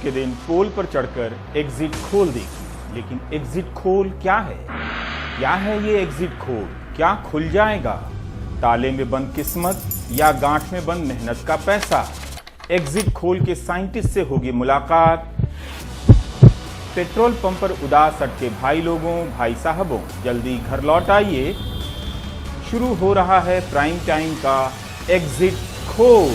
के दिन पोल पर चढ़कर एग्जिट खोल देखी। लेकिन एग्जिट खोल क्या है? क्या है ये एग्जिट खोल? क्या खुल जाएगा? ताले में बंद किस्मत या गांठ में बंद मेहनत का पैसा? एग्जिट खोल के साइंटिस्ट से होगी मुलाकात। पेट्रोल पंप पर उदास अटके भाई लोगों, भाई साहबों, जल्दी घर लौट आइए। शुरू हो रहा है प्राइम टाइम का एग्जिट खोल।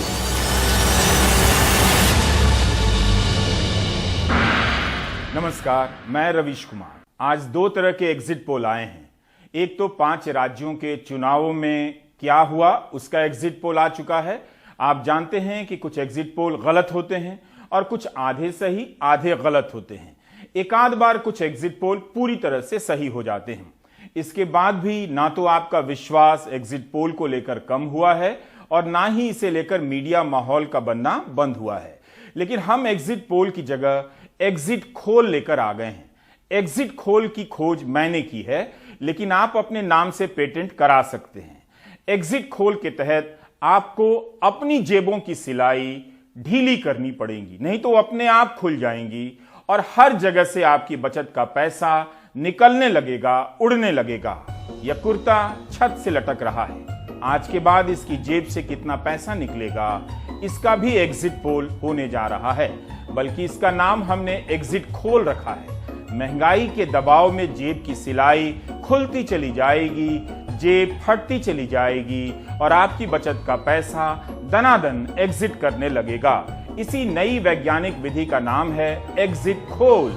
नमस्कार, मैं रवीश कुमार। आज दो तरह के एग्जिट पोल आए हैं। एक तो 5 राज्यों के चुनावों में क्या हुआ उसका एग्जिट पोल आ चुका है। आप जानते हैं कि कुछ एग्जिट पोल गलत होते हैं और कुछ आधे सही आधे गलत होते हैं। एक आध बार कुछ एग्जिट पोल पूरी तरह से सही हो जाते हैं। इसके बाद भी ना तो आपका विश्वास एग्जिट पोल को लेकर कम हुआ है और ना ही इसे लेकर मीडिया माहौल का बनना बंद हुआ है। लेकिन हम एग्जिट पोल की जगह एग्जिट खोल लेकर आ गए हैं। एग्जिट खोल की खोज मैंने की है, लेकिन आप अपने नाम से पेटेंट करा सकते हैं। एग्जिट खोल के तहत आपको अपनी जेबों की सिलाई ढीली करनी पड़ेगी, नहीं तो अपने आप खुल जाएंगी और हर जगह से आपकी बचत का पैसा निकलने लगेगा, उड़ने लगेगा। यह कुर्ता छत से लटक रहा है। आज के बाद इसकी जेब से कितना पैसा निकलेगा, इसका भी एग्जिट पोल होने जा रहा है। बल्कि इसका नाम हमने एग्जिट खोल रखा है। महंगाई के दबाव में जेब की सिलाई खुलती चली जाएगी, जेब फटती चली जाएगी और आपकी बचत का पैसा दनादन एग्जिट करने लगेगा। इसी नई वैज्ञानिक विधि का नाम है एग्जिट खोल।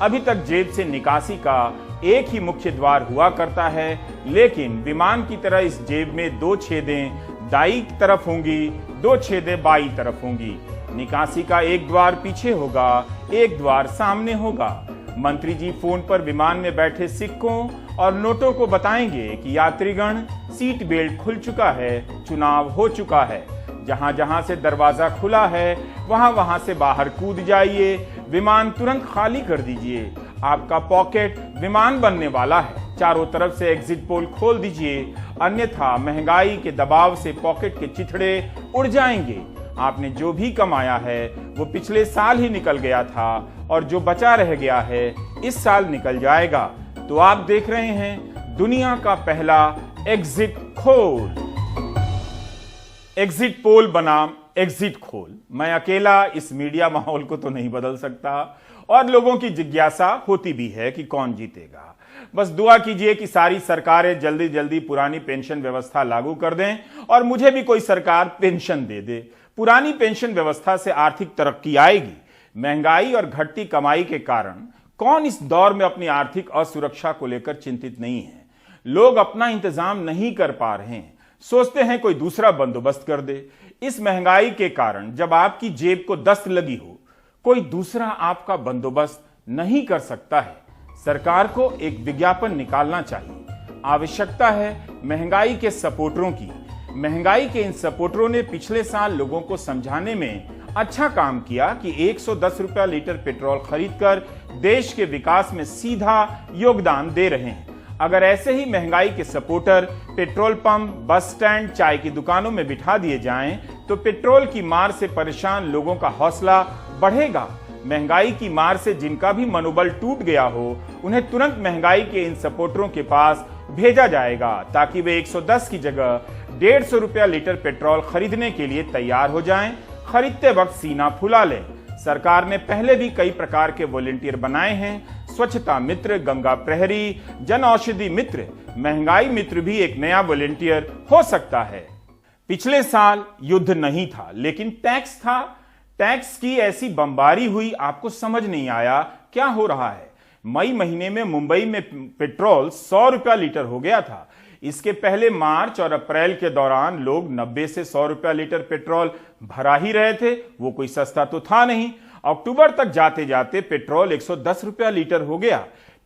अभी तक जेब से निकासी का एक ही मुख्य द्वार हुआ करता है, लेकिन विमान की तरह इस जेब में 2 छेदें दाईं तरफ होंगी, 2 छेदें बाईं तरफ होंगी। निकासी का एक द्वार पीछे होगा, एक द्वार सामने होगा। मंत्री जी फोन पर विमान में बैठे सिक्कों और नोटों को बताएंगे कि यात्रीगण सीट बेल्ट खुल चुका है, चुनाव हो चुका है। जहां जहां से दरवाजा खुला है वहां वहां से बाहर कूद जाइए, विमान तुरंत खाली कर दीजिए। आपका पॉकेट विमान बनने वाला है। चारों तरफ से एग्जिट पोल खोल दीजिए, अन्यथा महंगाई के दबाव से पॉकेट के चिथड़े उड़ जाएंगे। आपने जो भी कमाया है वो पिछले साल ही निकल गया था और जो बचा रह गया है इस साल निकल जाएगा। तो आप देख रहे हैं दुनिया का पहला एग्जिट खोल। एग्जिट पोल बनाम एग्जिट खोल। मैं अकेला इस मीडिया माहौल को तो नहीं बदल सकता और लोगों की जिज्ञासा होती भी है कि कौन जीतेगा। बस दुआ कीजिए कि सारी सरकारें जल्दी जल्दी पुरानी पेंशन व्यवस्था लागू कर दें और मुझे भी कोई सरकार पेंशन दे दे। पुरानी पेंशन व्यवस्था से आर्थिक तरक्की आएगी। महंगाई और घटती कमाई के कारण कौन इस दौर में अपनी आर्थिक असुरक्षा को लेकर चिंतित नहीं है। लोग अपना इंतजाम नहीं कर पा रहे हैं, सोचते हैं कोई दूसरा बंदोबस्त कर दे। इस महंगाई के कारण जब आपकी जेब को दस्त लगी हो, कोई दूसरा आपका बंदोबस्त नहीं कर सकता है। सरकार को एक विज्ञापन निकालना चाहिए। आवश्यकता है महंगाई के सपोर्टरों की। महंगाई के इन सपोर्टरों ने पिछले साल लोगों को समझाने में अच्छा काम किया कि 110 रुपया लीटर पेट्रोल खरीदकर देश के विकास में सीधा योगदान दे रहे हैं। अगर ऐसे ही महंगाई के supporter petrol pump, bus stand, चाय की दुकानों में बिठा दिए जाएं, तो पेट्रोल की मार से परेशान लोगों का हौसला बढ़ेगा। महंगाई की मार से जिनका भी मनोबल टूट गया हो, उन्हें तुरंत महंगाई के इन सपोर्टरों के पास भेजा जाएगा ताकि वे 110 की जगह 150 रुपया लीटर पेट्रोल खरीदने के लिए तैयार हो जाएं। खरीदते वक्त सीना फुला लें। सरकार ने पहले भी कई प्रकार के वॉलंटियर बनाए हैं। स्वच्छता मित्र, गंगा प्रहरी, जन औषधि मित्र, महंगाई मित्र भी एक नया वॉलंटियर हो सकता है। पिछले साल युद्ध नहीं था, लेकिन टैक्स था। टैक्स की ऐसी बमबारी हुई, आपको समझ नहीं आया क्या हो रहा है। मई महीने में मुंबई में पेट्रोल 100 रुपया लीटर हो गया था। इसके पहले मार्च और अप्रैल के दौरान लोग 90 से 100 रुपया लीटर पेट्रोल भरा ही रहे थे। वो कोई सस्ता तो था नहीं। अक्टूबर तक जाते जाते पेट्रोल 110 रुपया लीटर हो गया।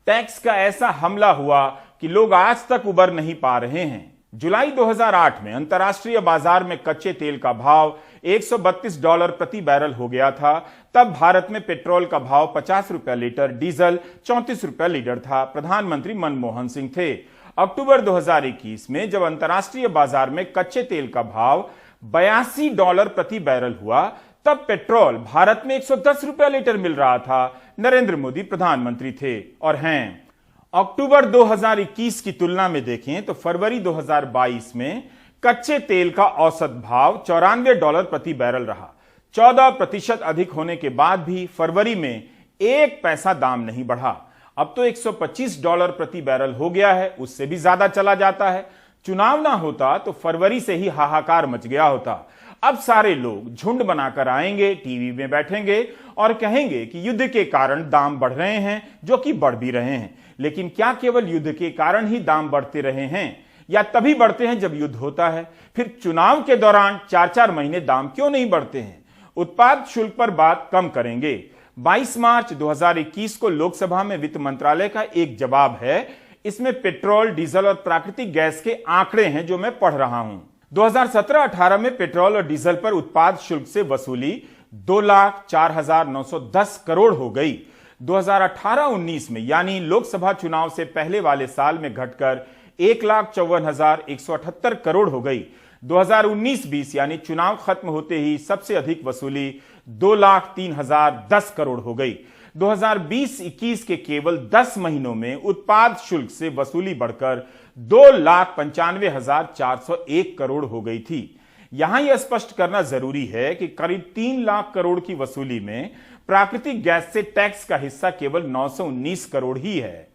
टैक्स का ऐसा हमला हुआ कि लोग आज तक उबर नहीं पा रहे हैं। जुलाई 2008 में अंतर्राष्ट्रीय बाजार में कच्चे तेल का भाव $132 प्रति बैरल हो गया था। तब भारत में पेट्रोल का भाव 50 रुपया लीटर, डीजल 34 रुपया लीटर था। प्रधानमंत्री मनमोहन सिंह थे। अक्टूबर 2021 में जब अंतर्राष्ट्रीय बाजार में कच्चे तेल का भाव $82 प्रति बैरल हुआ, तब पेट्रोल भारत में 110 रुपया लीटर मिल रहा था। नरेंद्र मोदी प्रधानमंत्री थे। और हैं, अक्टूबर 2021 की तुलना में देखें तो फरवरी 2022 में कच्चे तेल का औसत भाव $94 प्रति बैरल रहा। 14% अधिक होने के बाद भी फरवरी में 1 पैसा दाम नहीं बढ़ा। अब तो $125 प्रति बैरल हो गया है, उससे भी ज्यादा चला जाता है। चुनाव ना होता तो फरवरी से ही हाहाकार मच गया होता। अब सारे लोग झुंड बनाकर आएंगे, टीवी में बैठेंगे और कहेंगे कि युद्ध के कारण दाम बढ़ रहे हैं, जो कि बढ़ भी रहे हैं। लेकिन क्या केवल युद्ध के कारण ही दाम बढ़ते रहे हैं, या तभी बढ़ते हैं जब युद्ध होता है? फिर चुनाव के दौरान 4-4 महीने दाम क्यों नहीं बढ़ते हैं? उत्पाद शुल्क पर बात कम करेंगे। 22 मार्च 2021 को लोकसभा में वित्त मंत्रालय का एक जवाब है। इसमें पेट्रोल, डीजल और प्राकृतिक गैस के आंकड़े हैं जो मैं पढ़ रहा हूं। 2017-18 में पेट्रोल और डीजल पर उत्पाद शुल्क से वसूली 2,04,910 करोड़ हो गई। 2018-19 में यानी लोकसभा चुनाव से पहले वाले साल में घटकर 1,54,178 करोड़ हो गई। 2019-20 यानी चुनाव खत्म होते ही सबसे अधिक वसूली 2,03,010 करोड़ हो गई। 2020-21 के केवल 10 महीनों में उत्पाद शुल्क से वसूली बढ़कर 2,95,401 करोड़ हो गई थी। यहां यह स्पष्ट करना जरूरी है कि करीब 3 लाख करोड़ की वसूली में प्राकृतिक गैस से टैक्स का हिस्सा केवल 919 करोड़ ही है।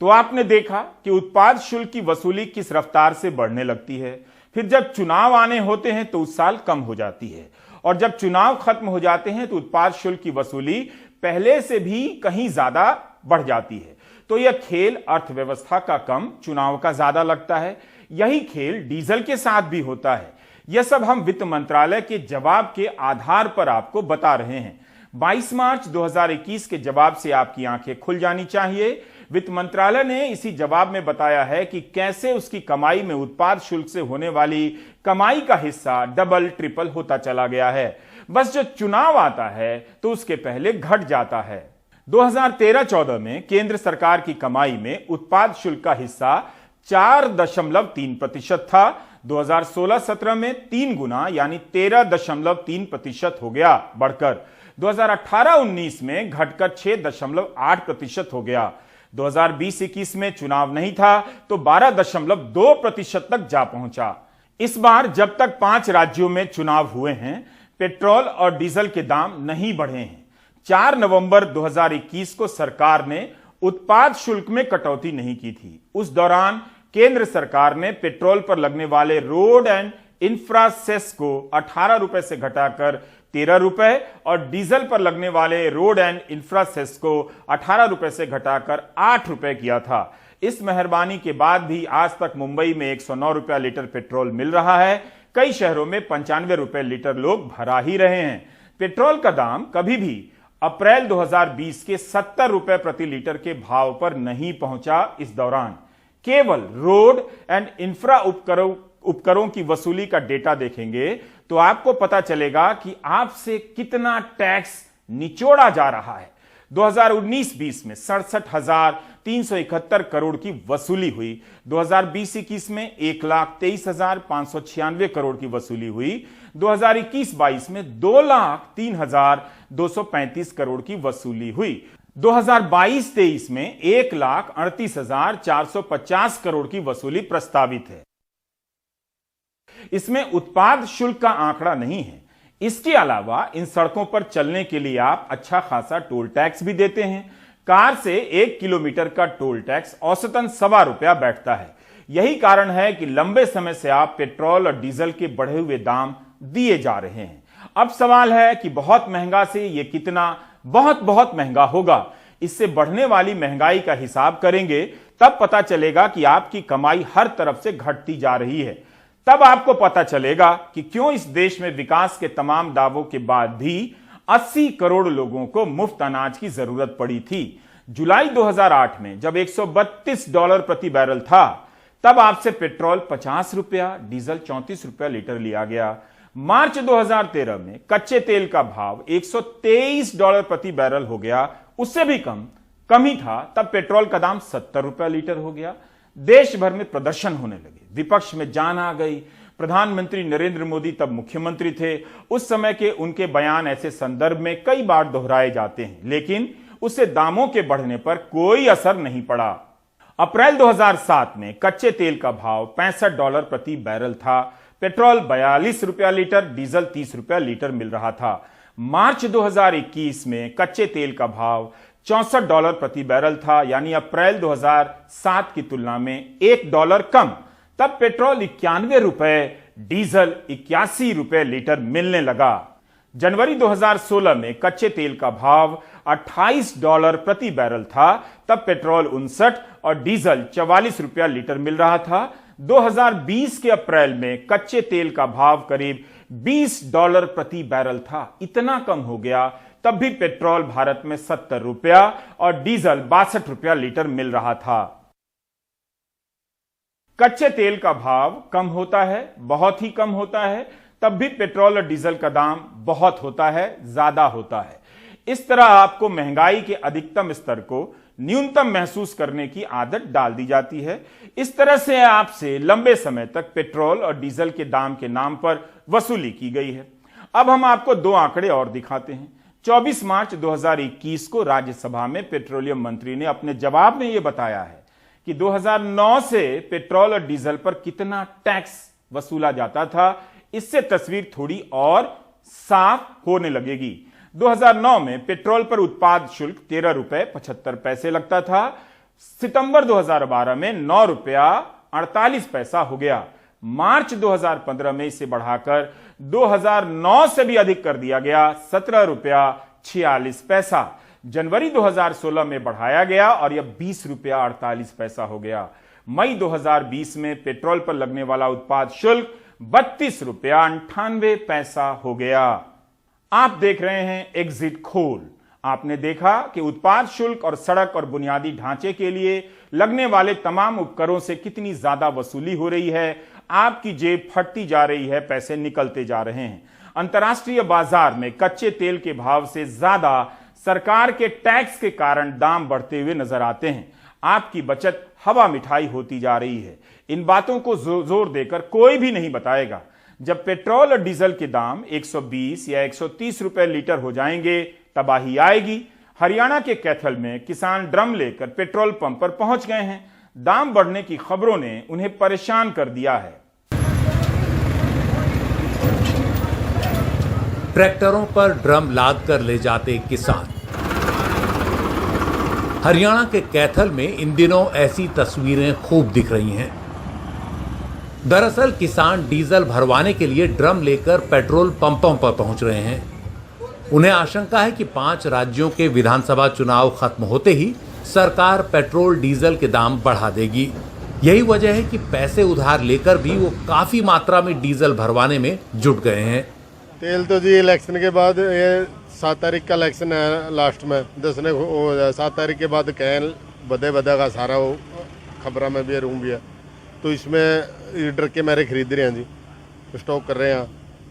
तो आपने देखा कि उत्पाद शुल्क की वसूली किस रफ्तार से बढ़ने लगती है। फिर जब चुनाव आने होते हैं तो उस साल कम हो जाती है, और जब चुनाव खत्म हो जाते हैं तो उत्पाद शुल्क की वसूली पहले से भी कहीं ज्यादा बढ़ जाती है। तो यह खेल अर्थव्यवस्था का कम, चुनाव का ज्यादा लगता है। यही खेल डीजल के साथ भी होता है। यह सब हम वित्त मंत्रालय के जवाब के आधार पर आपको बता रहे हैं। 22 मार्च 2021 के जवाब से आपकी आंखें खुल जानी चाहिए। वित्त मंत्रालय ने इसी जवाब में बताया है कि कैसे उसकी कमाई में उत्पाद शुल्क से होने वाली कमाई का हिस्सा डबल ट्रिपल होता चला गया है। बस जो चुनाव आता है तो उसके पहले घट जाता है। 2013-14 में केंद्र सरकार की कमाई में उत्पाद शुल्क का हिस्सा 4.3% था। 2016-17 में 3 गुना यानी 13.3% हो गया बढ़कर। 2018-19 में घटकर 6.8% हो गया। 2020-21 में चुनाव नहीं था तो 12.2% तक जा पहुंचा। इस बार जब तक 5 राज्यों में चुनाव हुए हैं, पेट्रोल और डीजल के दाम नहीं बढ़े हैं। 4 नवंबर 2021 को सरकार ने उत्पाद शुल्क में कटौती नहीं की थी। उस दौरान केंद्र सरकार ने पेट्रोल पर लगने वाले रोड एंड इंफ्रा सेस को 18 रुपए से घटाकर 13 रुपए और डीजल पर लगने वाले रोड एंड इंफ्रा सेस को 18 रुपए से घटाकर 8 रुपए किया था। इस मेहरबानी के बाद भी आज तक मुंबई में 109 रुपया लीटर पेट्रोल मिल रहा है। कई शहरों में 95 रुपए लीटर लोग भरा ही रहे हैं। पेट्रोल का दाम कभी भी अप्रैल 2020 के 70 रुपए प्रति लीटर के भाव पर नहीं पहुंचा। इस दौरान केवल रोड एंड इंफ्रा उपकरों की वसूली का डेटा देखेंगे तो आपको पता चलेगा कि आपसे कितना टैक्स निचोड़ा जा रहा है। 2019-20 में 67,371 करोड़ की वसूली हुई। 2020-21 में 1,23,596 करोड़ की वसूली हुई। 2021-22 में 2,03,235 करोड़ की वसूली हुई। 2022-23 में 1,38,450 करोड़ की वसूली प्रस्तावित है। इसमें उत्पाद शुल्क का आंकड़ा नहीं है। इसके अलावा इन सड़कों पर चलने के लिए आप अच्छा खासा टोल टैक्स भी देते हैं। कार से 1 किलोमीटर का टोल टैक्स औसतन ₹1.25 बैठता है। यही कारण है कि लंबे समय से आप पेट्रोल और डीजल के बढ़े हुए दाम दिए जा रहे हैं। अब सवाल है कि बहुत महंगा से यह कितना बहुत बहुत महंगा होगा। इससे बढ़ने वाली महंगाई का हिसाब करेंगे तब पता चलेगा कि आपकी कमाई हर तरफ से घटती जा रही है। तब आपको पता चलेगा कि क्यों इस देश में विकास के तमाम दावों के बाद भी 80 करोड़ लोगों को मुफ्त अनाज की जरूरत पड़ी थी। जुलाई 2008 में जब $132 प्रति बैरल था, तब आपसे पेट्रोल 50 रुपया, डीजल 34 रुपया लीटर लिया गया। मार्च 2013 में कच्चे तेल का भाव $123 प्रति बैरल हो गया, उससे भी कम ही था। तब पेट्रोल का दाम 70 रुपया लीटर हो गया। देश भर में प्रदर्शन होने लगे, विपक्ष में जान आ गई। प्रधानमंत्री नरेंद्र मोदी तब मुख्यमंत्री थे। उस समय के उनके बयान ऐसे संदर्भ में कई बार दोहराए जाते हैं, लेकिन उससे दामों के बढ़ने पर कोई असर नहीं पड़ा। अप्रैल 2007 में कच्चे तेल का भाव $65 प्रति बैरल था। पेट्रोल 42 रुपया लीटर, डीजल 30 रुपया लीटर मिल रहा था। मार्च 2021 में कच्चे तेल का भाव $64 प्रति बैरल था, यानी अप्रैल 2007 की तुलना में $1 कम। तब पेट्रोल 91 रुपए, डीजल 81 रुपए लीटर मिलने लगा। जनवरी 2016 में कच्चे तेल का भाव $28 प्रति बैरल था। तब पेट्रोल 59 और डीजल 44 रुपया लीटर मिल रहा था। 2020 के अप्रैल में कच्चे तेल का भाव करीब $20 प्रति बैरल था। इतना कम हो गया, तब भी पेट्रोल भारत में 70 रुपया और डीजल 62 रुपया लीटर मिल रहा था। कच्चे तेल का भाव कम होता है, बहुत ही कम होता है, तब भी पेट्रोल और डीजल का दाम बहुत होता है, ज्यादा होता है। इस तरह आपको महंगाई के अधिकतम स्तर को न्यूनतम महसूस करने की आदत डाल दी जाती है। इस तरह से आपसे लंबे समय तक पेट्रोल और डीजल के दाम के नाम पर वसूली की गई है। अब हम आपको दो आंकड़े और दिखाते हैं। 24 मार्च 2021 को राज्यसभा में पेट्रोलियम मंत्री ने अपने जवाब में यह बताया है कि 2009 से पेट्रोल और डीजल पर कितना टैक्स वसूला जाता था। इससे तस्वीर थोड़ी और साफ होने लगेगी। 2009 में पेट्रोल पर उत्पाद शुल्क 13 रुपए 75 पैसे लगता था। सितंबर 2012 में 9 रुपया 48 पैसा हो गया। मार्च 2015 में इसे बढ़ाकर 2009 से भी अधिक कर दिया गया, 17 रुपया 46 पैसा। जनवरी 2016 में बढ़ाया गया और यह 20 रुपया 48 पैसा हो गया। मई 2020 में पेट्रोल पर लगने वाला उत्पाद शुल्क 32 रुपया 98 पैसा हो गया। आप देख रहे हैं एग्जिट खोल। आपने देखा कि उत्पाद शुल्क और सड़क और बुनियादी ढांचे के लिए लगने वाले तमाम उपकरों से कितनी ज्यादा वसूली हो रही है। आपकी जेब फटती जा रही है, पैसे निकलते जा रहे हैं। अंतर्राष्ट्रीय बाजार में कच्चे तेल के भाव से ज्यादा सरकार के टैक्स के कारण दाम बढ़ते हुए नजर आते हैं। आपकी बचत हवा मिठाई होती जा रही है। इन बातों को जोर देकर कोई भी नहीं बताएगा। जब पेट्रोल और डीजल के दाम 120 या 130 रुपए लीटर हो जाएंगे, तबाही आएगी। हरियाणा के कैथल में किसान ड्रम लेकर पेट्रोल पंप पर पहुंच गए हैं। दाम बढ़ने की खबरों ने उन्हें परेशान कर दिया है। ट्रैक्टरों पर ड्रम लाद कर ले जाते किसान। हरियाणा के कैथल में इन दिनों ऐसी तस्वीरें खूब दिख रही हैं। दरअसल किसान डीजल भरवाने के लिए ड्रम लेकर पेट्रोल पंपों पर पहुंच रहे हैं। उन्हें आशंका है कि 5 राज्यों के विधानसभा चुनाव खत्म होते ही सरकार पेट्रोल डीजल के दाम बढ़ा देगी। यही वजह है कि पैसे उधार लेकर भी वो काफी मात्रा में डीजल भरवाने में जुट गए हैं। तेल तो जी इलेक्शन के बाद, ये 7 तारीख का इलेक्शन है लास्ट में, 7 तारीख के बाद कैन बदे का सारा वो खबरों में भी है, रूम भी है। तो इसमें डर के मेरे खरीद रहे हैं जी, स्टॉक कर रहे हैं।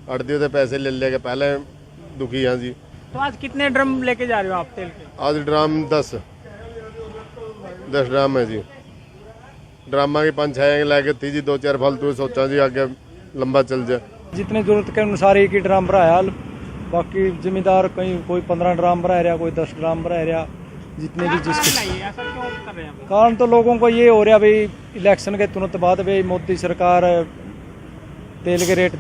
अड़दियों से पैसे ले लेके पहले दुखी हैं जी। तो आज कितने ड्रम लेके जा रहे हो आप तेल के? आज ड्राम 10 ड्राम है जी। ड्रामा की 5-6 लेके थी जी, 2-4 फालतू सोचा जी आगे लंबा चल जाए। जितने जरूरत के अनुसार एक ही ड्राम भराया, बाकी जिम्मेदार कहीं कोई 15 ड्राम भरा रहा, कोई 10 ड्राम भरा रहा, जितने भी जिसके कारण। तो लोगों को ये हो रहा भाई इलेक्शन के तुरंत बाद भाई मोदी सरकार तेल के रेट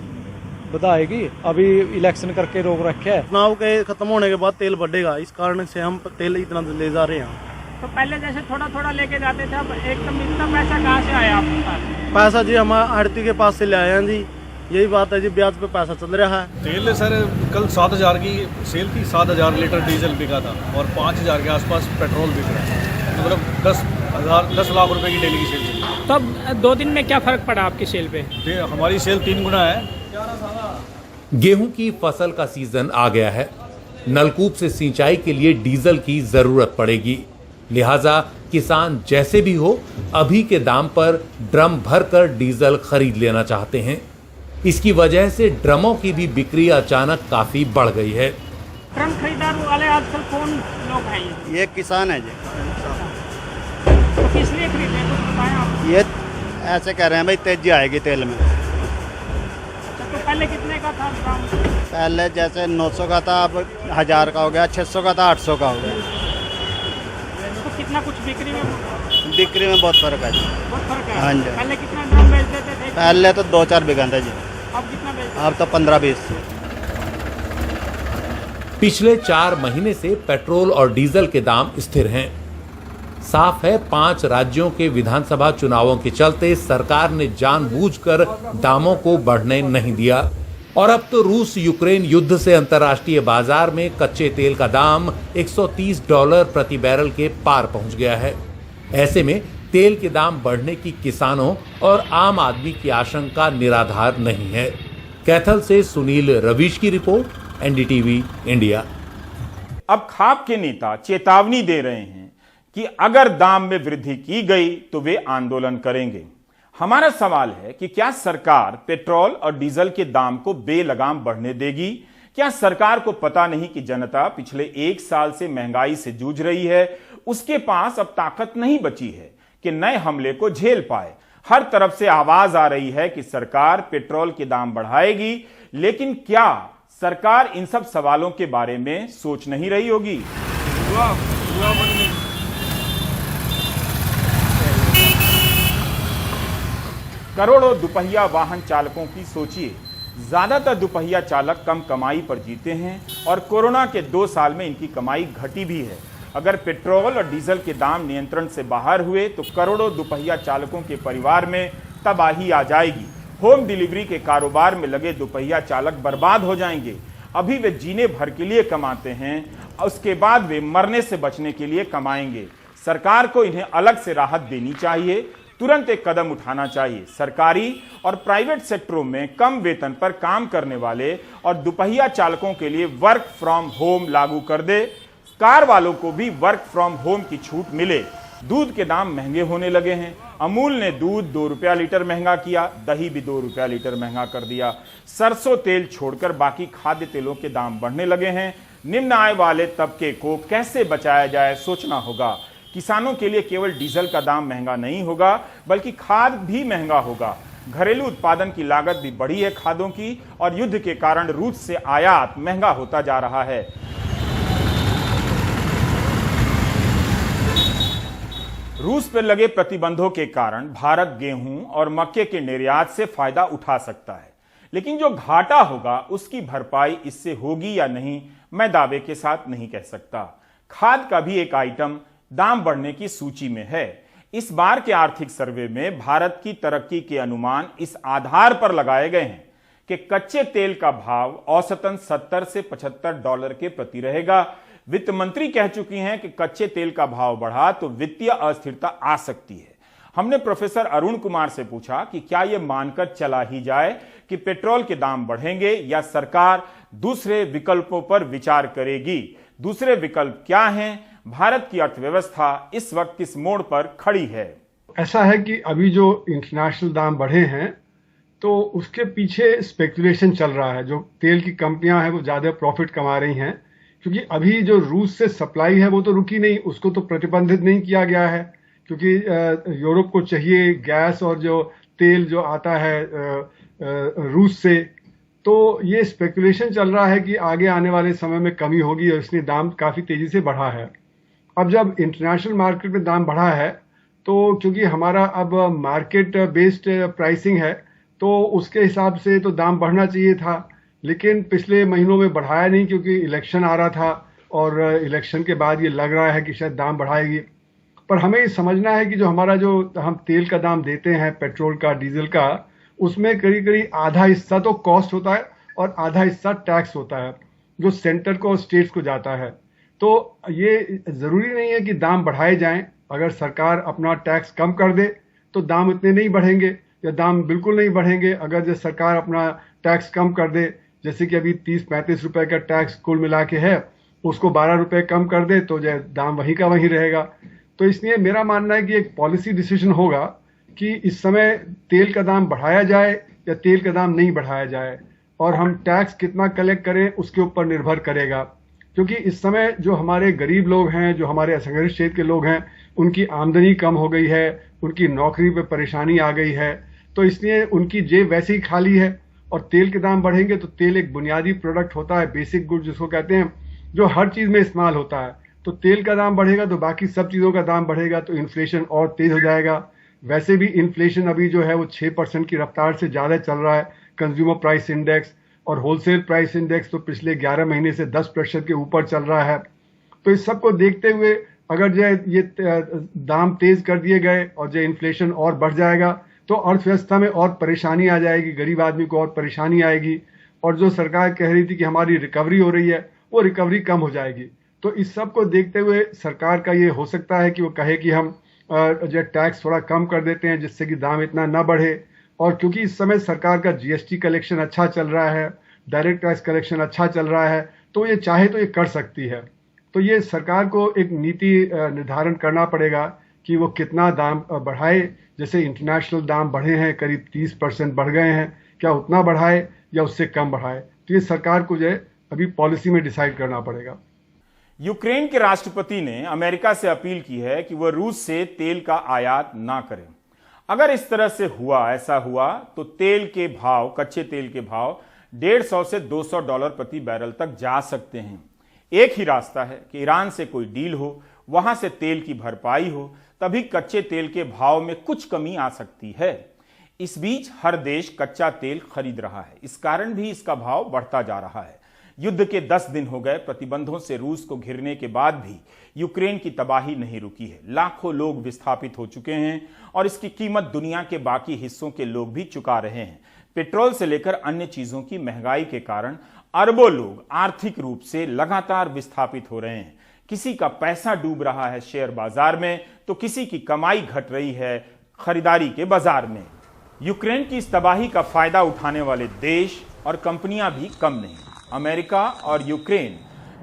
बढ़ाएगी। अभी इलेक्शन करके रोक रखे है। चुनाव के खत्म होने के बाद तेल बढ़ेगा, इस कारण से हम तेल इतना ले जा रहे हैं। तो पहले जैसे थोड़ा थोड़ा लेके जाते थे, अब एकदम इतना पैसा कहाँ से आया आपके पास? पैसा जी हम आड़ती के पास से ले आए हैं जी। यही बात है जी, ब्याज पे पैसा चल रहा है। तेल सर कल 7000 की सेल थी, 7000 लीटर डीजल बिका था और 5000 के आसपास पेट्रोल बिक रहा है। मतलब 10 लाख रुपए की डेली की सेल थी। तो अब 2 दिन में क्या फर्क पड़ा आपकी सेल पे? हमारी सेल 3 गुना है। गेहूं की फसल का सीजन आ गया है। नलकूप से सिंचाई के लिए डीजल की जरूरत पड़ेगी। लिहाजा किसान जैसे भी हो अभी के दाम पर ड्रम भरकर डीजल खरीद लेना चाहते हैं। इसकी वजह से ड्रमों की भी बिक्री अचानक काफी बढ़ गई है। ड्रम खरीदार वाले आजकल कौन लोग हैं? ये किसान है जी। तो किस लिए खरीदे कुछ बताएं आप? ये ऐसे कह रहे हैं भाई तेजी आएगी तेल में। तो पहले कितने का था दाम? पहले जैसे 900 का था, अब 1000 का हो गया, 600 का था, 800 का हो गया। तो कितना कुछ बिक्री में बहुत फर्क है जी। बहुत फर्क है। हाँ जी। पहले कितना ड्रम बेचते थे? पहले तो 2-4 बिका था जी, अब कितना बेचते? अब तो 15-20। पिछले 4 महीने से पेट्रोल और डीजल के दाम स्थिर हैं। साफ है 5 राज्यों के विधानसभा चुनावों के चलते सरकार ने जानबूझकर दामों को बढ़ने नहीं दिया और अब तो रूस यूक्रेन युद्ध से अंतर्राष्ट्रीय बाजार में कच्चे तेल का दाम $130 प्रति बैरल के पार पहुंच गया है। ऐसे में तेल के दाम बढ़ने की किसानों और आम आदमी की आशंका निराधार नहीं है। कैथल से सुनील रवीश की रिपोर्ट, एनडीटीवी इंडिया। अब खाप के नेता चेतावनी दे रहे हैं कि अगर दाम में वृद्धि की गई तो वे आंदोलन करेंगे। हमारा सवाल है कि क्या सरकार पेट्रोल और डीजल के दाम को बेलगाम बढ़ने देगी? क्या सरकार को पता नहीं कि जनता पिछले 1 साल से महंगाई से जूझ रही है? उसके पास अब ताकत नहीं बची है कि नए हमले को झेल पाए। हर तरफ से आवाज आ रही है कि सरकार पेट्रोल के दाम बढ़ाएगी, लेकिन क्या सरकार इन सब सवालों के बारे में सोच नहीं रही होगी? करोड़ों दुपहिया वाहन चालकों की सोचिए। ज्यादातर दुपहिया चालक कम कमाई पर जीते हैं और कोरोना के 2 साल में इनकी कमाई घटी भी है। अगर पेट्रोल और डीजल के दाम नियंत्रण से बाहर हुए तो करोड़ों दुपहिया चालकों के परिवार में तबाही आ जाएगी। होम डिलीवरी के कारोबार में लगे दुपहिया चालक बर्बाद हो जाएंगे। अभी वे जीने भर के लिए कमाते हैं, उसके बाद वे मरने से बचने के लिए कमाएंगे। सरकार को इन्हें अलग से राहत देनी चाहिए, तुरंत एक कदम उठाना चाहिए। सरकारी और प्राइवेट सेक्टरों में कम वेतन पर काम करने वाले और दुपहिया चालकों के लिए वर्क फ्रॉम होम लागू कर दे। कार वालों को भी वर्क फ्रॉम होम की छूट मिले। दूध के दाम महंगे होने लगे हैं। अमूल ने दूध 2 रुपया लीटर महंगा किया, दही भी 2 रुपया लीटर महंगा कर दिया। सरसों तेल छोड़कर बाकी खाद्य तेलों के दाम बढ़ने लगे हैं। निम्न आय वाले तबके को कैसे बचाया जाए, सोचना होगा। किसानों के लिए केवल डीजल का दाम महंगा नहीं होगा, बल्कि खाद भी महंगा होगा। घरेलू उत्पादन की लागत भी बढ़ी है खादों की, और युद्ध के कारण रूस से आयात महंगा होता जा रहा है। रूस पर लगे प्रतिबंधों के कारण भारत गेहूं और मक्के के निर्यात से फायदा उठा सकता है, लेकिन जो घाटा होगा उसकी भरपाई इससे होगी या नहीं, मैं दावे के साथ नहीं कह सकता। खाद का भी एक आइटम दाम बढ़ने की सूची में है। इस बार के आर्थिक सर्वे में भारत की तरक्की के अनुमान इस आधार पर लगाए गए हैं कि कच्चे तेल का भाव औसतन $70 से $75 के प्रति रहेगा। वित्त मंत्री कह चुकी हैं कि कच्चे तेल का भाव बढ़ा तो वित्तीय अस्थिरता आ सकती है। हमने प्रोफेसर अरुण कुमार से पूछा कि क्या यह मानकर चला ही जाए कि पेट्रोल के दाम बढ़ेंगे या सरकार दूसरे विकल्पों पर विचार करेगी। दूसरे विकल्प क्या हैं? भारत की अर्थव्यवस्था इस वक्त किस मोड़ पर खड़ी है? ऐसा है कि अभी जो इंटरनेशनल दाम बढ़े हैं तो उसके पीछे स्पेकुलेशन चल रहा है। जो तेल की कंपनियां हैं वो ज्यादा प्रॉफिट कमा रही हैं, क्योंकि अभी जो रूस से सप्लाई है वो तो रुकी नहीं, उसको तो प्रतिबंधित नहीं किया गया है, क्योंकि यूरोप को चाहिए गैस और जो तेल जो आता है रूस से। तो ये स्पेकुलेशन चल रहा है कि आगे आने वाले समय में कमी होगी और इसलिए दाम काफी तेजी से बढ़ा है। अब जब इंटरनेशनल मार्केट में दाम बढ़ा है तो क्योंकि हमारा अब मार्केट बेस्ड प्राइसिंग है तो उसके हिसाब से तो दाम बढ़ना चाहिए था, लेकिन पिछले महीनों में बढ़ाया नहीं क्योंकि इलेक्शन आ रहा था और इलेक्शन के बाद ये लग रहा है कि शायद दाम बढ़ाएगी। पर हमें ये समझना है कि जो हमारा जो हम तेल का दाम देते हैं, पेट्रोल का, डीजल का, उसमें करीब करीब आधा हिस्सा तो कॉस्ट होता है और आधा हिस्सा टैक्स होता है जो सेंटर को और स्टेट्स को जाता है। तो ये जरूरी नहीं है कि दाम बढ़ाए जाएं। अगर सरकार अपना टैक्स कम कर दे तो दाम इतने नहीं बढ़ेंगे या दाम बिल्कुल नहीं बढ़ेंगे। अगर जो सरकार अपना टैक्स कम कर दे, जैसे कि अभी 30-35 रुपए का टैक्स कुल मिला के है, उसको 12 रुपए कम कर दे तो जो दाम वहीं का वहीं रहेगा। तो इसलिए मेरा मानना है कि एक पॉलिसी डिसीजन होगा कि इस समय तेल का दाम बढ़ाया जाए या तेल का दाम नहीं बढ़ाया जाए, और हम टैक्स कितना कलेक्ट करें उसके ऊपर निर्भर करेगा। क्योंकि इस समय जो हमारे गरीब लोग हैं, जो हमारे असंगठित क्षेत्र के लोग हैं, उनकी आमदनी कम हो गई है, उनकी नौकरी पे परेशानी आ गई है, तो इसलिए उनकी जेब वैसे ही खाली है और तेल के दाम बढ़ेंगे तो तेल एक बुनियादी प्रोडक्ट होता है, बेसिक गुड जिसको कहते हैं, जो हर चीज में इस्तेमाल होता है। तो तेल का दाम बढ़ेगा तो बाकी सब चीजों का दाम बढ़ेगा, तो इन्फ्लेशन और तेज हो जाएगा। वैसे भी इन्फ्लेशन अभी जो है वो 6% की रफ्तार से ज्यादा चल रहा है। कंज्यूमर प्राइस इंडेक्स और होलसेल प्राइस इंडेक्स तो पिछले 11 महीने से 10% के ऊपर चल रहा है। तो इस सब को देखते हुए अगर जो ये दाम तेज कर दिए गए और जो इन्फ्लेशन और बढ़ जाएगा तो अर्थव्यवस्था में और परेशानी आ जाएगी, गरीब आदमी को और परेशानी आएगी। और जो सरकार कह रही थी कि हमारी रिकवरी हो रही है, वो रिकवरी कम हो जाएगी। तो इस सब को देखते हुए सरकार का ये हो सकता है कि वो कहे कि हम जो टैक्स थोड़ा कम कर देते हैं जिससे कि दाम इतना ना बढ़े। और क्योंकि इस समय सरकार का जीएसटी कलेक्शन अच्छा चल रहा है, डायरेक्ट टैक्स कलेक्शन अच्छा चल रहा है, तो ये चाहे तो ये कर सकती है। तो ये सरकार को एक नीति निर्धारण करना पड़ेगा कि वो कितना दाम बढ़ाए। जैसे इंटरनेशनल दाम बढ़े हैं, करीब 30% बढ़ गए हैं, क्या उतना बढ़ाए या उससे कम बढ़ाए, तो ये सरकार को जो है अभी पॉलिसी में डिसाइड करना पड़ेगा। यूक्रेन के राष्ट्रपति ने अमेरिका से अपील की है कि वह रूस से तेल का आयात ना करें। अगर इस तरह से ऐसा हुआ तो तेल के भाव, कच्चे तेल के भाव 150 से $200 प्रति बैरल तक जा सकते हैं। एक ही रास्ता है कि ईरान से कोई डील हो, वहां से तेल की भरपाई हो, तभी कच्चे तेल के भाव में कुछ कमी आ सकती है। इस बीच हर देश कच्चा तेल खरीद रहा है, इस कारण भी इसका भाव बढ़ता जा रहा है। युद्ध के 10 दिन हो गए, प्रतिबंधों से रूस को घिरने के बाद भी यूक्रेन की तबाही नहीं रुकी है। लाखों लोग विस्थापित हो चुके हैं और इसकी कीमत दुनिया के बाकी हिस्सों के लोग भी चुका रहे हैं। पेट्रोल से लेकर अन्य चीजों की महंगाई के कारण अरबों लोग आर्थिक रूप से लगातार विस्थापित हो रहे हैं। किसी का पैसा डूब रहा है शेयर बाजार में, तो किसी की कमाई घट रही है खरीदारी के बाजार में। यूक्रेन की इस तबाही का फायदा उठाने वाले देश और कंपनियां भी कम नहीं। अमेरिका और यूक्रेन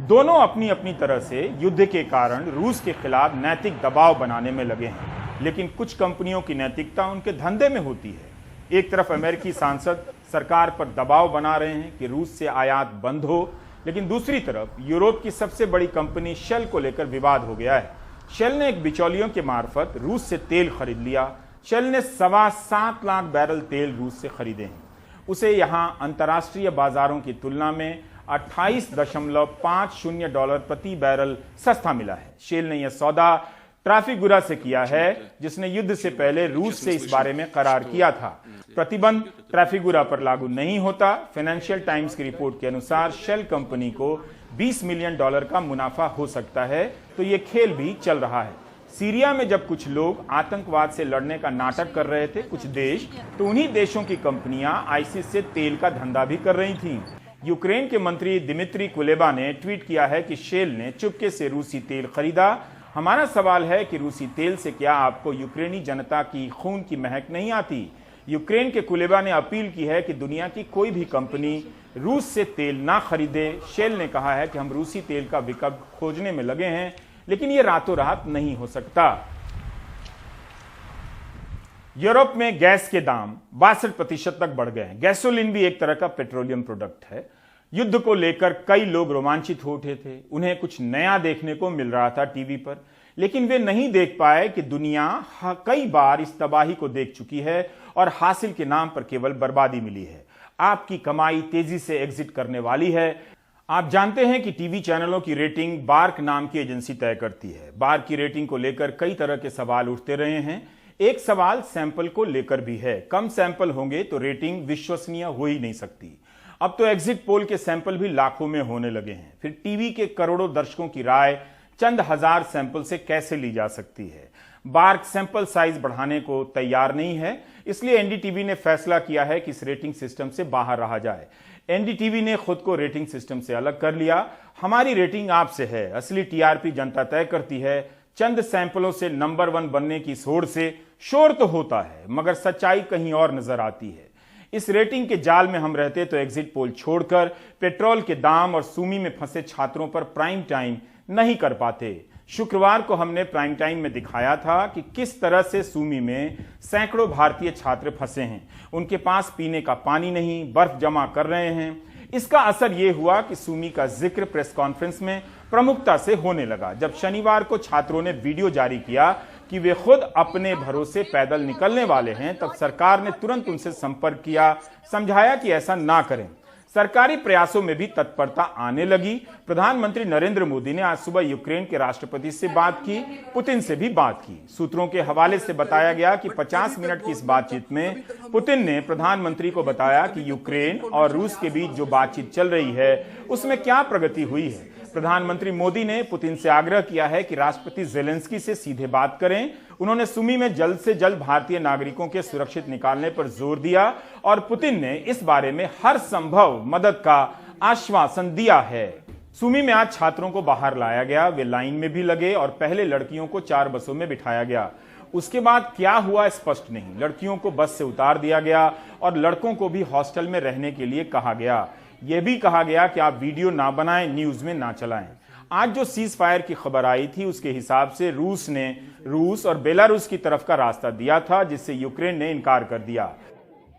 दोनों अपनी अपनी तरह से युद्ध के कारण रूस के खिलाफ नैतिक दबाव बनाने में लगे हैं, लेकिन कुछ कंपनियों की नैतिकता उनके धंधे में होती है। एक तरफ अमेरिकी सांसद सरकार पर दबाव बना रहे हैं कि रूस से आयात बंद हो, लेकिन दूसरी तरफ यूरोप की सबसे बड़ी कंपनी शेल को लेकर विवाद हो गया है। शेल ने एक बिचौलियों के मार्फत रूस से तेल खरीद लिया। शेल ने 7.25 लाख बैरल तेल रूस से खरीदे हैं। उसे यहां अंतर्राष्ट्रीय बाजारों की तुलना में $28.50 प्रति बैरल सस्ता मिला है। शेल ने यह सौदा ट्राफिगुरा से किया है, जिसने युद्ध से पहले रूस से इस बारे में करार किया था। प्रतिबंध ट्राफिगुरा पर लागू नहीं होता। फाइनेंशियल टाइम्स की रिपोर्ट के अनुसार शेल कंपनी को $20 मिलियन का मुनाफा हो सकता है। तो यह खेल भी चल रहा है। सीरिया में जब कुछ लोग आतंकवाद से लड़ने का नाटक कर रहे थे कुछ देश, तो उन्हीं देशों की कंपनियां आईसिस से तेल का धंधा भी कर रही थीं। यूक्रेन के मंत्री दिमित्री कुलेबा ने ट्वीट किया है कि शेल ने चुपके से रूसी तेल खरीदा। हमारा सवाल है कि रूसी तेल से क्या आपको यूक्रेनी जनता की खून की महक नहीं आती? यूक्रेन के कुलेबा ने अपील की है कि दुनिया की कोई भी कंपनी रूस से तेल ना खरीदे। शेल ने कहा है कि हम रूसी तेल का विकल्प खोजने में लगे हैं, लेकिन यह रातों रात नहीं हो सकता। यूरोप में गैस के दाम 62% तक बढ़ गए हैं। गैसोलीन भी एक तरह का पेट्रोलियम प्रोडक्ट है। युद्ध को लेकर कई लोग रोमांचित हो उठे थे। उन्हें कुछ नया देखने को मिल रहा था टीवी पर, लेकिन वे नहीं देख पाए कि दुनिया कई बार इस तबाही को देख चुकी है और हासिल के नाम पर केवल बर्बादी मिली है। आपकी कमाई तेजी से एग्जिट करने वाली है। आप जानते हैं कि टीवी चैनलों की रेटिंग बार्क नाम की एजेंसी तय करती है। बार्क की रेटिंग को लेकर कई तरह के सवाल उठते रहे हैं। एक सवाल सैंपल को लेकर भी है। कम सैंपल होंगे तो रेटिंग विश्वसनीय हो ही नहीं सकती। अब तो एग्जिट पोल के सैंपल भी लाखों में होने लगे हैं। फिर टीवी के करोड़ों दर्शकों की राय चंद हजार सैंपल से कैसे ली जा सकती है? बार्क सैंपल साइज बढ़ाने को तैयार नहीं है, इसलिए एनडीटीवी ने फैसला किया है कि इस रेटिंग सिस्टम से बाहर रहा जाए। एनडीटीवी ने खुद को रेटिंग सिस्टम से अलग कर लिया। हमारी रेटिंग आपसे है, असली टीआरपी जनता तय करती है। चंद सैंपलों से नंबर 1 बनने की होड़ से शोर तो होता है, मगर सच्चाई कहीं और नजर आती है। इस रेटिंग के जाल में हम रहते तो एग्जिट पोल छोड़कर पेट्रोल के दाम और सूमी में फंसे छात्रों पर प्राइम टाइम नहीं कर पाते। शुक्रवार को हमने प्राइम टाइम में दिखाया था कि किस तरह से सूमी में सैकड़ों भारतीय छात्र फंसे हैं। उनके पास पीने का पानी नहीं, बर्फ जमा कर रहे हैं। इसका असर यह हुआ कि सूमी का जिक्र प्रेस कॉन्फ्रेंस में प्रमुखता से होने लगा। जब शनिवार को छात्रों ने वीडियो जारी किया कि वे खुद अपने भरोसे पैदल निकलने वाले हैं, तब सरकार ने तुरंत उनसे संपर्क किया, समझाया कि ऐसा ना करें। सरकारी प्रयासों में भी तत्परता आने लगी। प्रधानमंत्री नरेंद्र मोदी ने आज सुबह यूक्रेन के राष्ट्रपति से बात की, पुतिन से भी बात की। सूत्रों के हवाले से बताया गया कि 50 मिनट की इस बातचीत में पुतिन ने प्रधानमंत्री को बताया कि यूक्रेन और रूस के बीच जो बातचीत चल रही है उसमें क्या प्रगति हुई है। प्रधानमंत्री मोदी ने पुतिन से आग्रह किया है कि राष्ट्रपति जेलेंस्की से सीधे बात करें। उन्होंने सुमी में जल्द से जल्द भारतीय नागरिकों के सुरक्षित निकालने पर जोर दिया और पुतिन ने इस बारे में हर संभव मदद का आश्वासन दिया है। सुमी में आज छात्रों को बाहर लाया गया, वे लाइन में भी लगे और पहले लड़कियों को 4 बसों में बिठाया गया। उसके बाद क्या हुआ स्पष्ट नहीं। लड़कियों को बस से उतार दिया गया और लड़कों को भी हॉस्टल में रहने के लिए कहा गया। यह भी कहा गया कि आप वीडियो ना बनाएं, न्यूज में ना चलाएं। आज जो सीज फायर की खबर आई थी उसके हिसाब से रूस ने रूस और बेलारूस की तरफ का रास्ता दिया था, जिससे यूक्रेन ने इनकार कर दिया।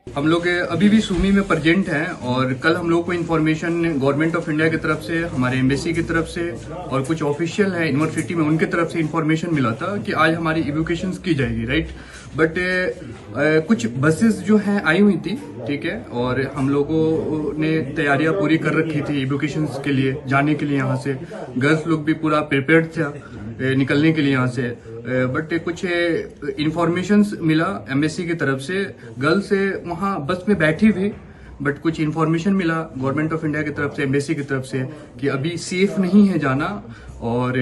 हम लोग अभी भी सुमी में प्रेजेंट हैं और कल हम लोग को इन्फॉर्मेशन गवर्नमेंट ऑफ इंडिया की तरफ से, हमारे एम्बेसी की तरफ से और कुछ ऑफिशियल है यूनिवर्सिटी में, उनके तरफ से इन्फॉर्मेशन मिला था कि आज हमारी इवोकेशन की जाएगी, राइट। बट कुछ बसेस जो हैं आई हुई थी, ठीक है, और हम लोगों ने तैयारियां पूरी कर रखी थी इवोकेशन के लिए, जाने के लिए। यहाँ से गर्ल्स लोग भी पूरा प्रिपेयर्ड था निकलने के लिए यहाँ से। बट कुछ इंफॉर्मेशन मिला एम्बेसी की तरफ से, गर्ल्स वहाँ बस में बैठी हुई, बट कुछ इन्फॉर्मेशन मिला गवर्नमेंट ऑफ इंडिया की तरफ से, एम्बेसी की तरफ से कि अभी सेफ नहीं है जाना। और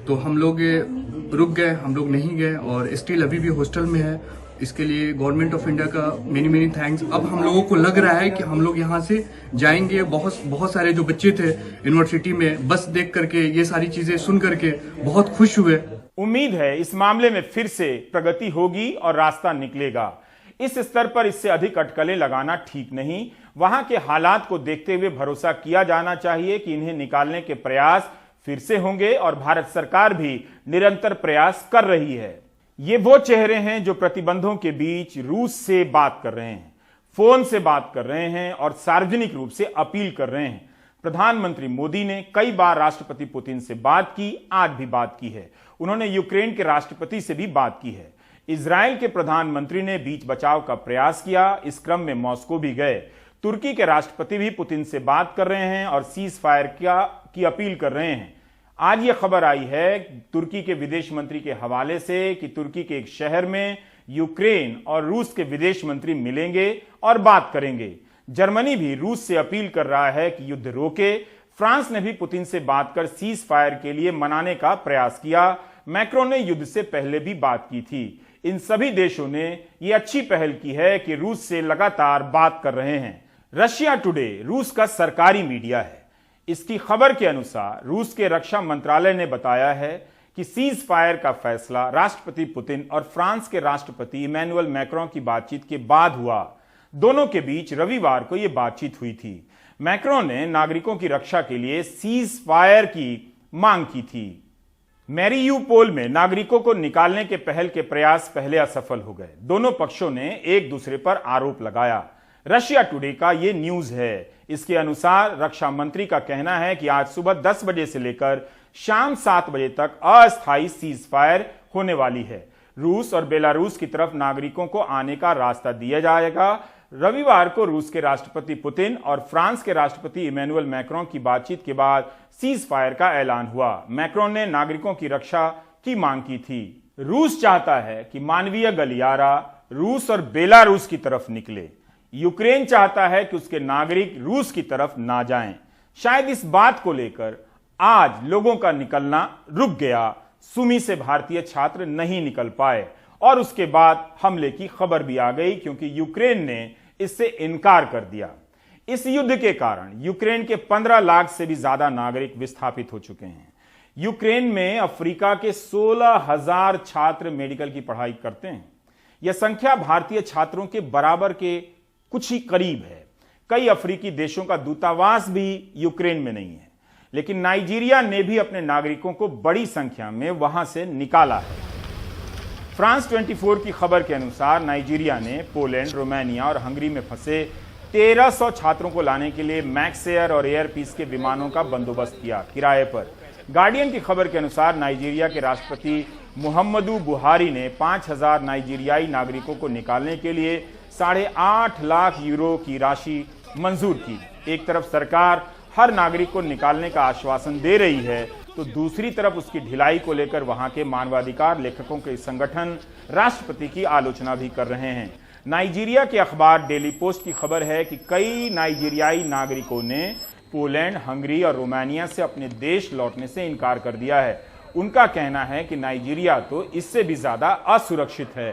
तो हम लोग रुक गए, हम लोग नहीं गए और स्टिल अभी भी हॉस्टल में है। इसके लिए गवर्नमेंट ऑफ इंडिया का मेनी थैंक्स। अब हम लोगों को लग रहा है कि हम लोग यहाँ से जाएंगे। बहुत सारे जो बच्चे थे यूनिवर्सिटी में, बस देख करके, ये सारी चीजें सुन करके बहुत खुश हुए। उम्मीद है इस मामले में फिर से प्रगति होगी और रास्ता निकलेगा। इस स्तर पर इससे अधिक अटकलें लगाना ठीक नहीं। वहां के हालात को देखते हुए भरोसा किया जाना चाहिए कि इन्हें निकालने के प्रयास फिर से होंगे और भारत सरकार भी निरंतर प्रयास कर रही है। ये वो चेहरे हैं जो प्रतिबंधों के बीच रूस से बात कर रहे हैं, फोन से बात कर रहे हैं और सार्वजनिक रूप से अपील कर रहे हैं। प्रधानमंत्री मोदी ने कई बार राष्ट्रपति पुतिन से बात की, आज भी बात की है। उन्होंने यूक्रेन के राष्ट्रपति से भी बात की है। इजराइल के प्रधानमंत्री ने बीच बचाव का प्रयास किया, इस क्रम में मॉस्को भी गए। तुर्की के राष्ट्रपति भी पुतिन से बात कर रहे हैं और सीज फायर की अपील कर रहे हैं। आज यह खबर आई है तुर्की के विदेश मंत्री के हवाले से कि तुर्की के एक शहर में यूक्रेन और रूस के विदेश मंत्री मिलेंगे और बात करेंगे। जर्मनी भी रूस से अपील कर रहा है कि युद्ध रोके। फ्रांस ने भी पुतिन से बात कर सीज फायर के लिए मनाने का प्रयास किया। मैक्रोन ने युद्ध से पहले भी बात की थी। इन सभी देशों ने यह अच्छी पहल की है कि रूस से लगातार बात कर रहे हैं। रशिया टुडे रूस का सरकारी मीडिया है। इसकी खबर के अनुसार रूस के रक्षा मंत्रालय ने बताया है कि सीज फायर का फैसला राष्ट्रपति पुतिन और फ्रांस के राष्ट्रपति इमैनुअल मैक्रोन की बातचीत के बाद हुआ। दोनों के बीच रविवार को यह बातचीत हुई थी। मैक्रोन ने नागरिकों की रक्षा के लिए सीज फायर की मांग की थी। मैरियूपोल में नागरिकों को निकालने के पहल के प्रयास पहले असफल हो गए। दोनों पक्षों ने एक दूसरे पर आरोप लगाया। रशिया टुडे का यह न्यूज है। इसके अनुसार रक्षा मंत्री का कहना है कि आज सुबह 10 बजे से लेकर शाम 7 बजे तक अस्थायी सीज फायर होने वाली है। रूस और बेलारूस की तरफ नागरिकों को आने का रास्ता दिया जाएगा। रविवार को रूस के राष्ट्रपति पुतिन और फ्रांस के राष्ट्रपति इमैनुअल मैक्रोन की बातचीत के बाद सीज फायर का ऐलान हुआ। मैक्रोन ने नागरिकों की रक्षा की मांग की थी। रूस चाहता है कि मानवीय गलियारा रूस और बेलारूस की तरफ निकले। यूक्रेन चाहता है कि उसके नागरिक रूस की तरफ ना जाएं। शायद इस बात को लेकर आज लोगों का निकलना रुक गया। सुमी से भारतीय छात्र नहीं निकल पाए और उसके बाद हमले की खबर भी आ गई, क्योंकि यूक्रेन ने इससे इनकार कर दिया। इस युद्ध के कारण यूक्रेन के 15 लाख से भी ज्यादा नागरिक विस्थापित हो चुके हैं। यूक्रेन में अफ्रीका के 16,000 छात्र मेडिकल की पढ़ाई करते हैं। यह संख्या भारतीय छात्रों के बराबर के कुछ ही करीब है। कई अफ्रीकी देशों का दूतावास भी यूक्रेन में नहीं है। लेकिन नाइजीरिया ने भी अपने नागरिकों को बड़ी संख्या में वहां से निकाला है। फ्रांस 24 की खबर के अनुसार नाइजीरिया ने पोलैंड, रोमानिया और हंगरी में फंसे 1300 छात्रों को लाने के लिए मैक्स एयर और एयर पीस के विमानों का बंदोबस्त किया किराए पर। गार्डियन की खबर के अनुसार नाइजीरिया के राष्ट्रपति मुहम्मदू बुहारी ने 5,000 नाइजीरियाई नागरिकों को निकालने के लिए 8.5 लाख यूरो की राशि मंजूर की। एक तरफ सरकार हर नागरिक को निकालने का आश्वासन दे रही है, तो दूसरी तरफ उसकी ढिलाई को लेकर वहां के मानवाधिकार लेखकों के संगठन राष्ट्रपति की आलोचना भी कर रहे हैं। नाइजीरिया के अखबार डेली पोस्ट की खबर है कि कई नाइजीरियाई नागरिकों ने पोलैंड, हंगरी और रोमानिया से अपने देश लौटने से इनकार कर दिया है। उनका कहना है कि नाइजीरिया तो इससे भी ज्यादा असुरक्षित है।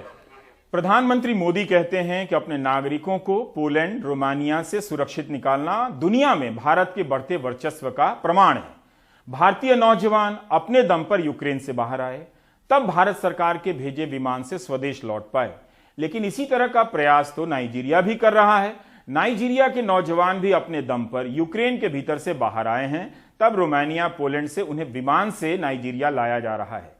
प्रधानमंत्री मोदी कहते हैं कि अपने नागरिकों को पोलैंड, रोमानिया से सुरक्षित निकालना दुनिया में भारत के बढ़ते वर्चस्व का प्रमाण है। भारतीय नौजवान अपने दम पर यूक्रेन से बाहर आए, तब भारत सरकार के भेजे विमान से स्वदेश लौट पाए। लेकिन इसी तरह का प्रयास तो नाइजीरिया भी कर रहा है। नाइजीरिया के नौजवान भी अपने दम पर यूक्रेन के भीतर से बाहर आए हैं, तब रोमानिया, पोलैंड से उन्हें विमान से नाइजीरिया लाया जा रहा है।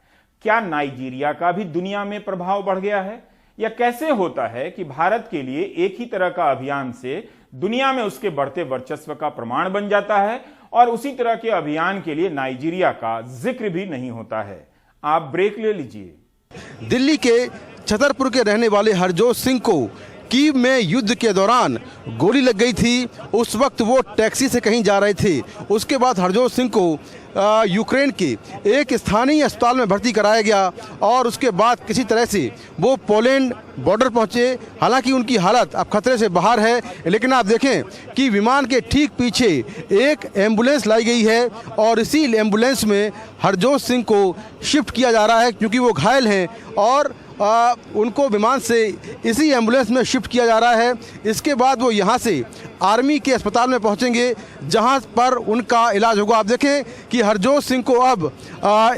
क्या नाइजीरिया का भी दुनिया में प्रभाव बढ़ गया है, या कैसे होता है कि भारत के लिए एक ही तरह का अभियान से दुनिया में उसके बढ़ते वर्चस्व का प्रमाण बन जाता है और उसी तरह के अभियान के लिए नाइजीरिया का जिक्र भी नहीं होता है? आप ब्रेक ले लीजिए। दिल्ली के छतरपुर के रहने वाले हरजोत सिंह को कीव में युद्ध के दौरान गोली लग गई थी। उस वक्त वो टैक्सी से कहीं जा रहे थे। उसके बाद हरजोत सिंह को यूक्रेन के एक स्थानीय अस्पताल में भर्ती कराया गया और उसके बाद किसी तरह से वो पोलैंड बॉर्डर पहुंचे। हालांकि उनकी हालत अब खतरे से बाहर है, लेकिन आप देखें कि विमान के ठीक पीछे एक एम्बुलेंस लाई गई है और इसी एम्बुलेंस में हरजोत सिंह को शिफ्ट किया जा रहा है, क्योंकि वो घायल हैं और उनको विमान से इसी एम्बुलेंस में शिफ्ट किया जा रहा है। इसके बाद वो यहाँ से आर्मी के अस्पताल में पहुँचेंगे, जहाँ पर उनका इलाज होगा। आप देखें कि हरजोत सिंह को अब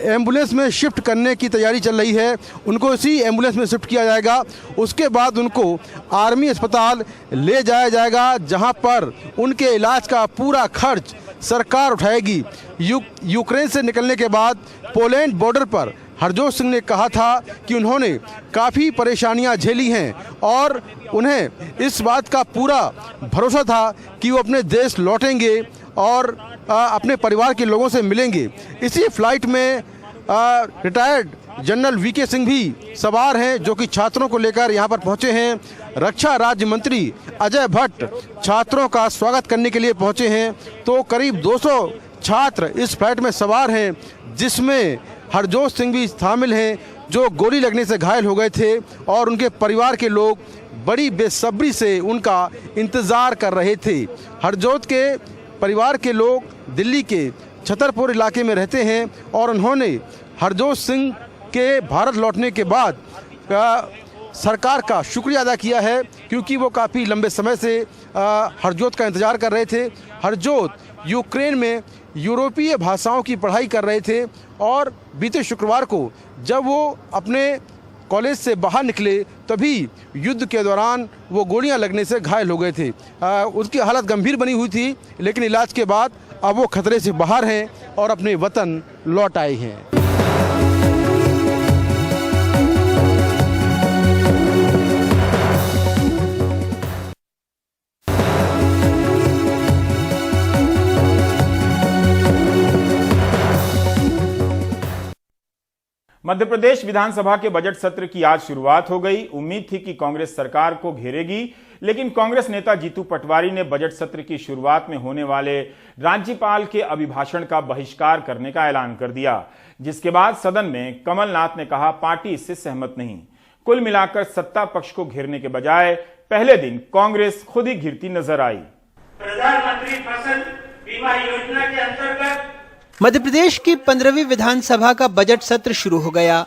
एम्बुलेंस में शिफ्ट करने की तैयारी चल रही है। उनको इसी एम्बुलेंस में शिफ्ट किया जाएगा। उसके बाद उनको आर्मी अस्पताल ले जाया जाएगा, जहाँ पर उनके इलाज का पूरा खर्च सरकार उठाएगी। यूक्रेन से निकलने के बाद पोलैंड बॉर्डर पर हरजोत सिंह ने कहा था कि उन्होंने काफ़ी परेशानियां झेली हैं और उन्हें इस बात का पूरा भरोसा था कि वो अपने देश लौटेंगे और अपने परिवार के लोगों से मिलेंगे। इसी फ्लाइट में रिटायर्ड जनरल वीके सिंह भी सवार हैं, जो कि छात्रों को लेकर यहाँ पर पहुँचे हैं। रक्षा राज्य मंत्री अजय भट्ट छात्रों का स्वागत करने के लिए पहुँचे हैं। तो करीब 200 छात्र इस फ्लाइट में सवार हैं, जिसमें हरजोत सिंह भी शामिल हैं, जो गोली लगने से घायल हो गए थे और उनके परिवार के लोग बड़ी बेसब्री से उनका इंतज़ार कर रहे थे। हरजोत के परिवार के लोग दिल्ली के छतरपुर इलाके में रहते हैं और उन्होंने हरजोत सिंह के भारत लौटने के बाद सरकार का शुक्रिया अदा किया है, क्योंकि वो काफ़ी लंबे समय से हरजोत का इंतज़ार कर रहे थे। हरजोत यूक्रेन में यूरोपीय भाषाओं की पढ़ाई कर रहे थे और बीते शुक्रवार को जब वो अपने कॉलेज से बाहर निकले, तभी युद्ध के दौरान वो गोलियां लगने से घायल हो गए थे। उसकी हालत गंभीर बनी हुई थी, लेकिन इलाज के बाद अब वो खतरे से बाहर हैं और अपने वतन लौट आए हैं। मध्य प्रदेश विधानसभा के बजट सत्र की आज शुरुआत हो गई। उम्मीद थी कि कांग्रेस सरकार को घेरेगी, लेकिन कांग्रेस नेता जीतू पटवारी ने बजट सत्र की शुरुआत में होने वाले राज्यपाल के अभिभाषण का बहिष्कार करने का ऐलान कर दिया, जिसके बाद सदन में कमलनाथ ने कहा पार्टी इससे सहमत नहीं। कुल मिलाकर सत्ता पक्ष को घेरने के बजाय पहले दिन कांग्रेस खुद ही घिरती नजर आई। प्रधानमंत्री फसल बीमा योजना के अंतर्गत मध्य प्रदेश की 15वीं विधानसभा का बजट सत्र शुरू हो गया।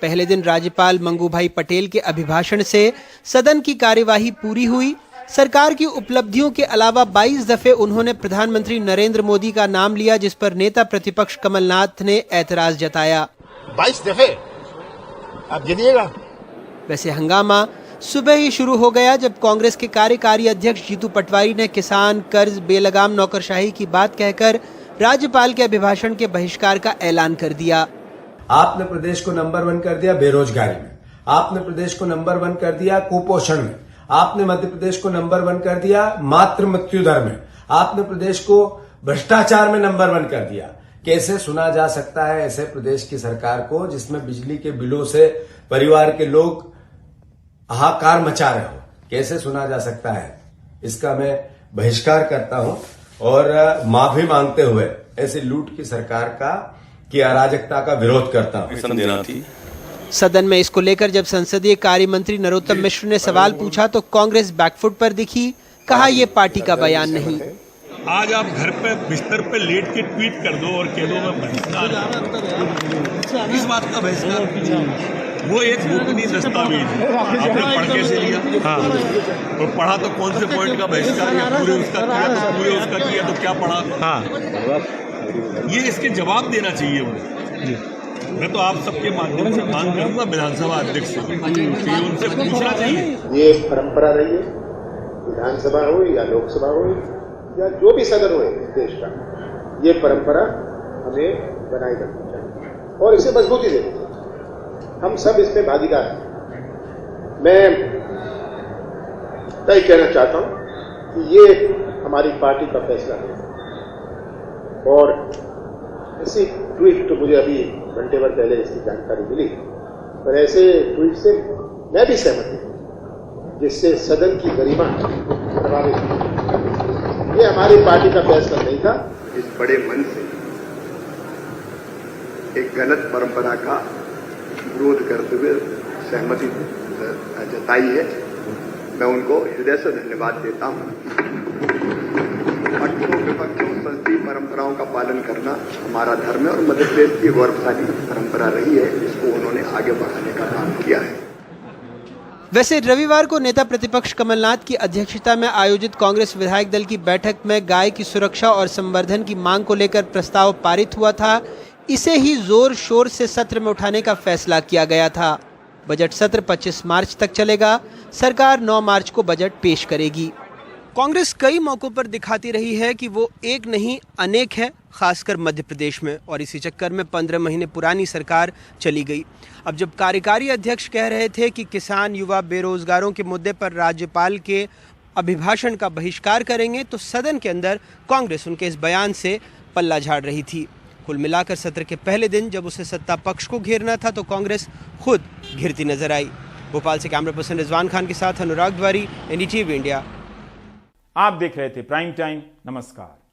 पहले दिन राज्यपाल मंगूभाई पटेल के अभिभाषण से सदन की कार्यवाही पूरी हुई। सरकार की उपलब्धियों के अलावा 22 दफे उन्होंने प्रधानमंत्री नरेंद्र मोदी का नाम लिया, जिस पर नेता प्रतिपक्ष कमलनाथ ने ऐतराज जताया। 22 दफे आप गिनिएगा। वैसे हंगामा सुबह ही शुरू हो गया, जब कांग्रेस के कार्यकारी अध्यक्ष जीतू पटवारी ने किसान कर्ज, बेलगाम नौकरशाही की बात कहकर राज्यपाल के अभिभाषण के बहिष्कार का ऐलान कर दिया। आपने प्रदेश को नंबर 1 कर दिया बेरोजगारी में, आपने प्रदेश को नंबर 1 कर दिया कुपोषण में, आपने मध्य प्रदेश को नंबर 1 कर दिया मातृ मृत्यु दर में, आपने प्रदेश को भ्रष्टाचार में नंबर 1 कर दिया। कैसे सुना जा सकता है ऐसे प्रदेश की सरकार को जिसमें बिजली के बिलों से परिवार के लोग हाहाकार मचा रहे हो? कैसे सुना जा सकता है? इसका मैं बहिष्कार करता हूं और माफी मांगते हुए ऐसी लूट की सरकार की अराजकता का विरोध करता हूं। सदन में इसको लेकर जब संसदीय कार्य मंत्री नरोत्तम मिश्र ने सवाल पूछा तो कांग्रेस बैकफुट पर दिखी। कहा यह पार्टी का बयान नहीं। आज आप घर पे बिस्तर पे लेट के ट्वीट कर दो और कह दो मैं बहिष्कार, इस बात का बहिष्कार। वो एक गोपनीय दस्तावेज है, आपने पढ़ कैसे लिया? हाँ, और पढ़ा तो कौन से पॉइंट का बहिष्कार या पूरे उसका किया तो पूरे उसका किया तो क्या पढ़ा? हाँ, ये इसके जवाब देना चाहिए उन्हें। मैं तो आप सबके माध्यम से मांग करूंगा विधानसभा अध्यक्ष से कि उनसे पूछना चाहिए। ये परंपरा रही है, विधानसभा हो या लोकसभा हो या जो भी सदन हो देश का, ये परंपरा हमें बनाए रखनी चाहिए और इसे मजबूती देनी चाहिए। हम सब इसमें भागीदार हैं। मैं तय कहना चाहता हूं कि ये हमारी पार्टी का फैसला है और ऐसी ट्वीट तो मुझे अभी घंटे भर पहले इसकी जानकारी मिली, पर ऐसे ट्वीट से मैं भी सहमत हूं जिससे सदन की गरिमा प्रभावित हुई। ये हमारी पार्टी का फैसला नहीं था। इस बड़े मन से एक गलत परंपरा का विरोध करते हुए सहमति जताई है, मैं उनको हृदय से धन्यवाद देता हूं। पक्षों विपक्षों संसदीय परंपराओं का पालन करना हमारा धर्म है और मध्य प्रदेश की गौरवशाली परंपरा रही है, जिसको उन्होंने आगे बढ़ाने का काम किया है। वैसे रविवार को नेता प्रतिपक्ष कमलनाथ की अध्यक्षता में आयोजित कांग्रेस विधायक दल की बैठक में गाय की सुरक्षा और संवर्धन की मांग को लेकर प्रस्ताव पारित हुआ था। इसे ही जोर शोर से सत्र में उठाने का फैसला किया गया था। बजट सत्र 25 मार्च तक चलेगा। सरकार 9 मार्च को बजट पेश करेगी। कांग्रेस कई मौकों पर दिखाती रही है कि वो एक नहीं अनेक है, खासकर मध्य प्रदेश में, और इसी चक्कर में 15 महीने पुरानी सरकार चली गई। अब जब कार्यकारी अध्यक्ष कह रहे थे कि किसान, युवा, बेरोजगारों के मुद्दे पर राज्यपाल के अभिभाषण का बहिष्कार करेंगे, तो सदन के अंदर कांग्रेस उनके इस बयान से पल्ला झाड़ रही थी। कुल मिलाकर सत्र के पहले दिन जब उसे सत्ता पक्ष को घेरना था तो कांग्रेस खुद घिरती नजर आई। भोपाल से कैमरा पर्सन रिजवान खान के साथ अनुराग द्वारी, NDTV इंडिया। आप देख रहे थे प्राइम टाइम। नमस्कार।